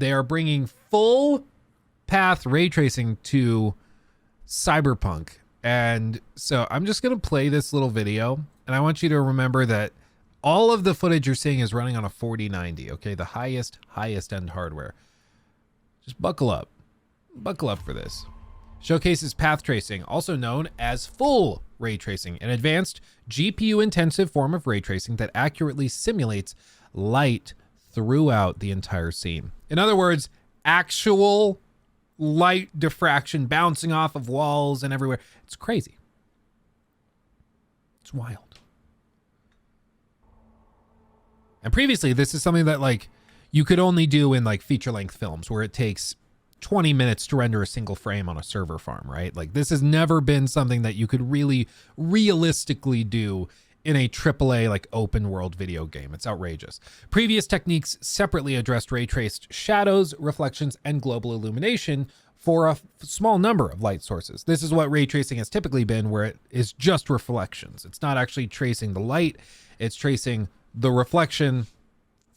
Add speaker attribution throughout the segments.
Speaker 1: they are bringing full path ray tracing to Cyberpunk. And so I'm just going to play this little video, and I want you to remember that all of the footage you're seeing is running on a 4090, okay? The highest end hardware. Just buckle up. Buckle up for this. Showcases path tracing, also known as full ray tracing, an advanced GPU-intensive form of ray tracing that accurately simulates light throughout the entire scene. In other words, actual light diffraction bouncing off of walls and everywhere. It's crazy. It's wild. And previously, this is something that like you could only do in like feature-length films where it takes 20 minutes to render a single frame on a server farm, right? Like this has never been something that you could really realistically do in a AAA like open world video game. It's outrageous. Previous techniques separately addressed ray traced shadows, reflections, and global illumination for a small number of light sources. This is what ray tracing has typically been, where it is just reflections. It's not actually tracing the light, it's tracing the reflection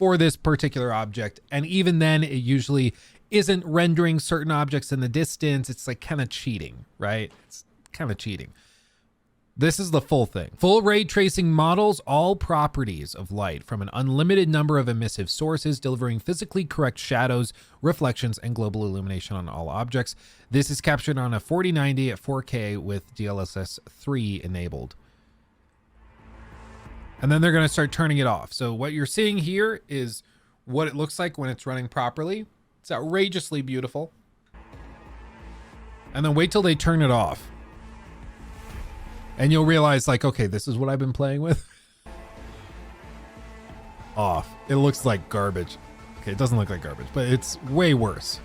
Speaker 1: for this particular object. And even then, it usually isn't rendering certain objects in the distance. It's like kind of cheating, right? It's kind of cheating. This is the full thing. Full ray tracing models all properties of light from an unlimited number of emissive sources, delivering physically correct shadows, reflections, and global illumination on all objects. This is captured on a 4090 at 4K with DLSS 3 enabled. And then they're going to start turning it off. So what you're seeing here is what it looks like when it's running properly. It's outrageously beautiful. And then wait till they turn it off. And you'll realize like, okay, this is what I've been playing with. Off. It looks like garbage. Okay, it doesn't look like garbage, but it's way worse.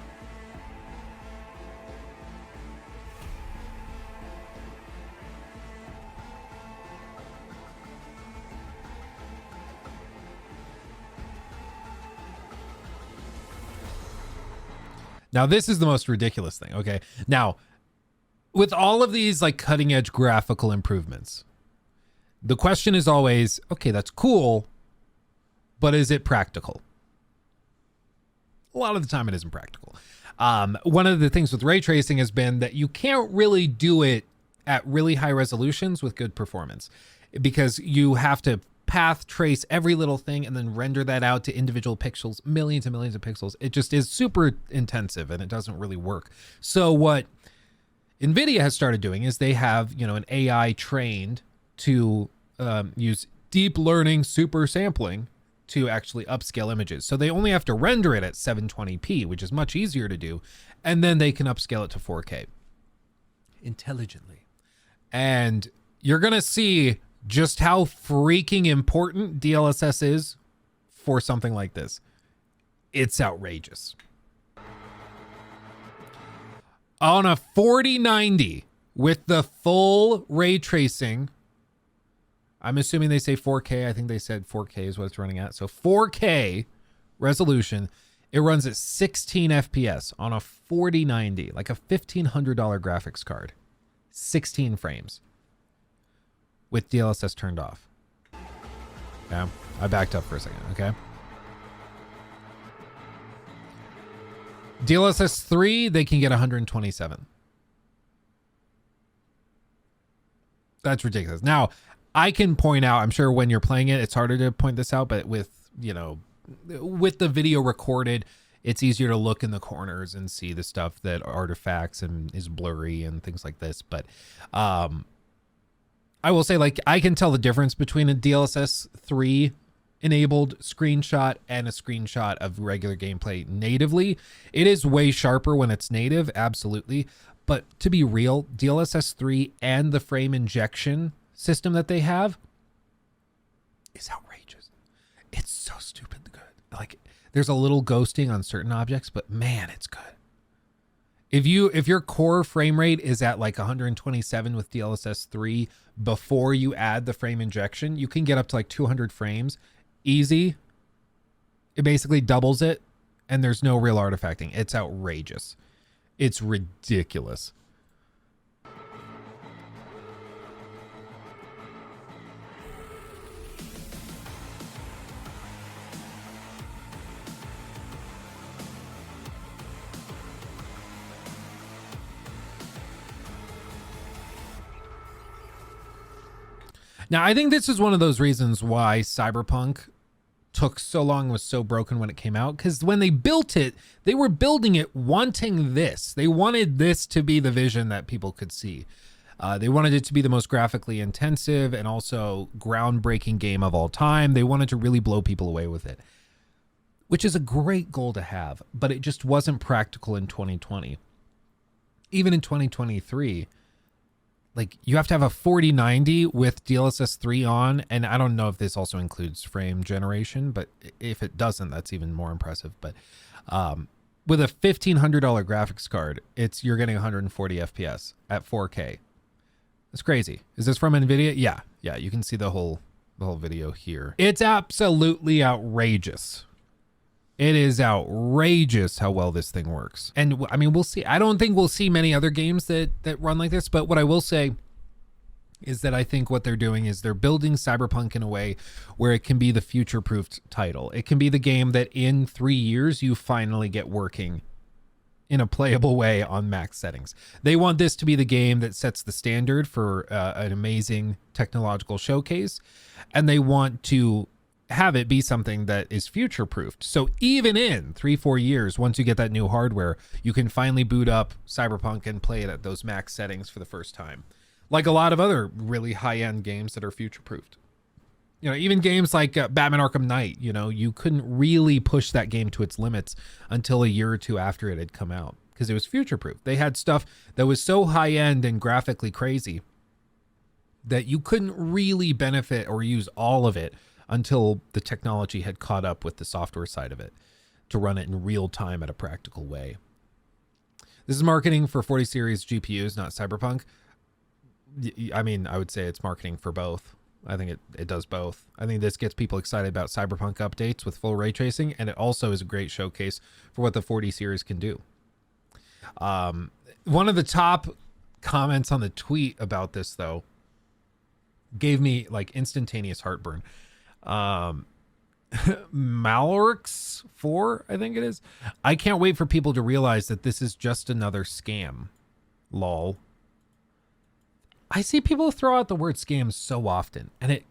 Speaker 1: Now, this is the most ridiculous thing, okay? Now, with all of these like cutting edge graphical improvements, the question is always, okay, that's cool, but is it practical? A lot of the time it isn't practical. One of the things with ray tracing has been that you can't really do it at really high resolutions with good performance because you have to path trace every little thing and then render that out to individual pixels, millions and millions of pixels. It just is super intensive and it doesn't really work. So what NVIDIA has started doing is they have, an AI trained to use deep learning super sampling to actually upscale images. So they only have to render it at 720p, which is much easier to do. And then they can upscale it to 4K intelligently. And you're going to see just how freaking important DLSS is for something like this. It's outrageous. On a 4090 with the full ray tracing, I'm assuming they say 4K. I think they said 4K is what it's running at. So 4K resolution, it runs at 16 FPS on a 4090, like a $1,500 graphics card. 16 frames. With DLSS turned off. Yeah, I backed up for a second, okay? DLSS 3, they can get 127. That's ridiculous. Now, I can point out, I'm sure when you're playing it, it's harder to point this out, but with the video recorded, it's easier to look in the corners and see the stuff that artifacts and is blurry and things like this. But I will say, like, I can tell the difference between a DLSS 3 enabled screenshot and a screenshot of regular gameplay natively. It is way sharper when it's native, absolutely. But to be real, DLSS 3 and the frame injection system that they have is outrageous. It's so stupid good. Like, there's a little ghosting on certain objects, but man, it's good. If your core frame rate is at like 127 with DLSS 3 before you add the frame injection, you can get up to like 200 frames easy. It basically doubles it and there's no real artifacting. It's outrageous. It's ridiculous. Now, I think this is one of those reasons why Cyberpunk took so long, was so broken when it came out, because when they built it, they were building it wanting this. They wanted this to be the vision that people could see. They wanted it to be the most graphically intensive and also groundbreaking game of all time. They wanted to really blow people away with it, which is a great goal to have, but it just wasn't practical in 2020. Even in 2023, like, you have to have a 4090 with DLSS 3 on, and I don't know if this also includes frame generation, but if it doesn't, that's even more impressive. But with a $1,500 graphics card, you're getting 140 FPS at 4K. It's crazy. Is this from NVIDIA? Yeah, you can see the whole video here. It's absolutely outrageous. It is outrageous how well this thing works. And I mean, we'll see. I don't think we'll see many other games that run like this, but what I will say is that I think what they're doing is they're building Cyberpunk in a way where it can be the future-proofed title. It can be the game that in 3 years you finally get working in a playable way on max settings. They want this to be the game that sets the standard for an amazing technological showcase, and they want to have it be something that is future-proofed. So even in 3-4 years, once you get that new hardware, you can finally boot up Cyberpunk and play it at those max settings for the first time. Like a lot of other really high-end games that are future-proofed. You know, even games like Batman Arkham Knight, you know, you couldn't really push that game to its limits until a year or two after it had come out because it was future-proof. They had stuff that was so high-end and graphically crazy that you couldn't really benefit or use all of it until the technology had caught up with the software side of it to run it in real time at a practical way. This is marketing for 40 series GPUs, not Cyberpunk. I mean, I would say it's marketing for both. I think it does both. I think this gets people excited about Cyberpunk updates with full ray tracing, and it also is a great showcase for what the 40 series can do. One of the top comments on the tweet about this, though, gave me like instantaneous heartburn. Malorix 4, I think it is. I can't wait for people to realize that this is just another scam. Lol. I see people throw out the word scam so often, and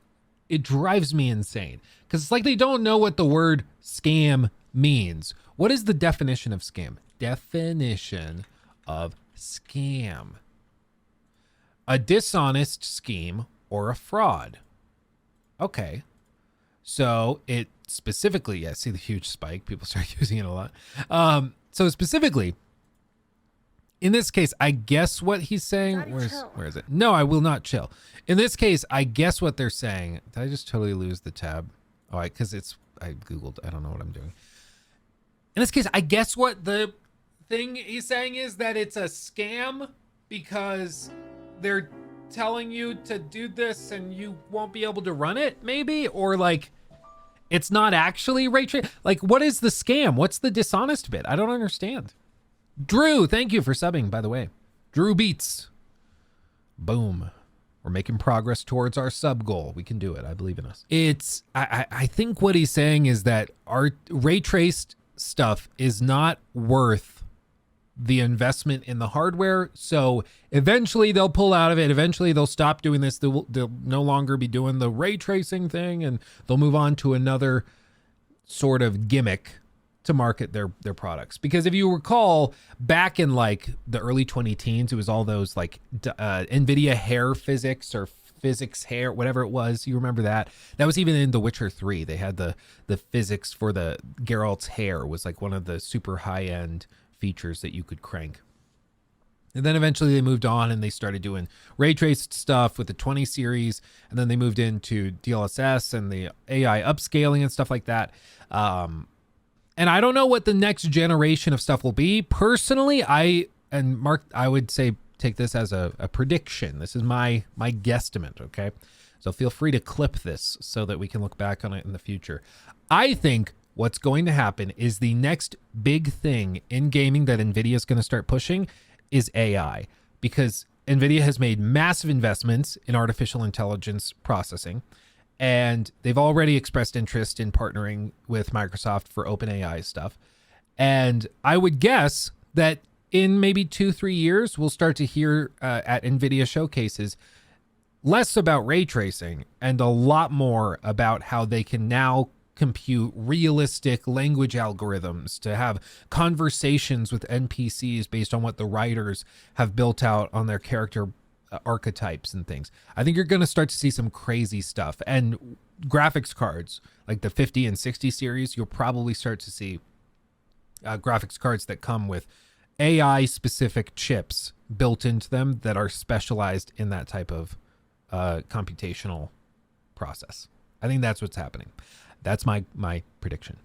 Speaker 1: it drives me insane because it's like they don't know what the word scam means. What is the definition of scam? Definition of scam: a dishonest scheme or a fraud. Okay. So it specifically, yeah, see the huge spike. People start using it a lot. So specifically, in this case, I guess what he's saying, where is it? No, I will not chill. In this case, I guess what they're saying. Did I just totally lose the tab? Oh, because I Googled. I don't know what I'm doing. In this case, I guess what the thing he's saying is that it's a scam because they're telling you to do this and you won't be able to run it, maybe? Or like, it's not actually ray tracing. Like, what is the scam? What's the dishonest bit? I don't understand. Drew, thank you for subbing, by the way. Drew Beats. Boom. We're making progress towards our sub goal. We can do it. I believe in us. I think what he's saying is that our ray traced stuff is not worth the investment in the hardware. So eventually they'll pull out of it. Eventually they'll stop doing this. They'll no longer be doing the ray tracing thing, and they'll move on to another sort of gimmick to market their products. Because if you recall, back in like the early 2010s, it was all those like NVIDIA hair physics or physics hair, whatever it was. You remember that? That was even in The Witcher 3. They had the physics for the Geralt's hair was like one of the super high-end features that you could crank. And then eventually they moved on and they started doing ray traced stuff with the 20 series. And then they moved into DLSS and the AI upscaling and stuff like that. And I don't know what the next generation of stuff will be. Personally, Mark, I would say take this as a prediction. This is my guesstimate, okay? So feel free to clip this so that we can look back on it in the future. I think what's going to happen is the next big thing in gaming that NVIDIA is going to start pushing is AI, because NVIDIA has made massive investments in artificial intelligence processing, and they've already expressed interest in partnering with Microsoft for OpenAI stuff. And I would guess that in maybe 2-3 years, we'll start to hear at NVIDIA showcases less about ray tracing and a lot more about how they can now compute realistic language algorithms to have conversations with NPCs based on what the writers have built out on their character archetypes and things. I think you're going to start to see some crazy stuff. And graphics cards, like the 50 and 60 series, you'll probably start to see graphics cards that come with AI specific chips built into them that are specialized in that type of computational process. I think that's what's happening. That's my prediction.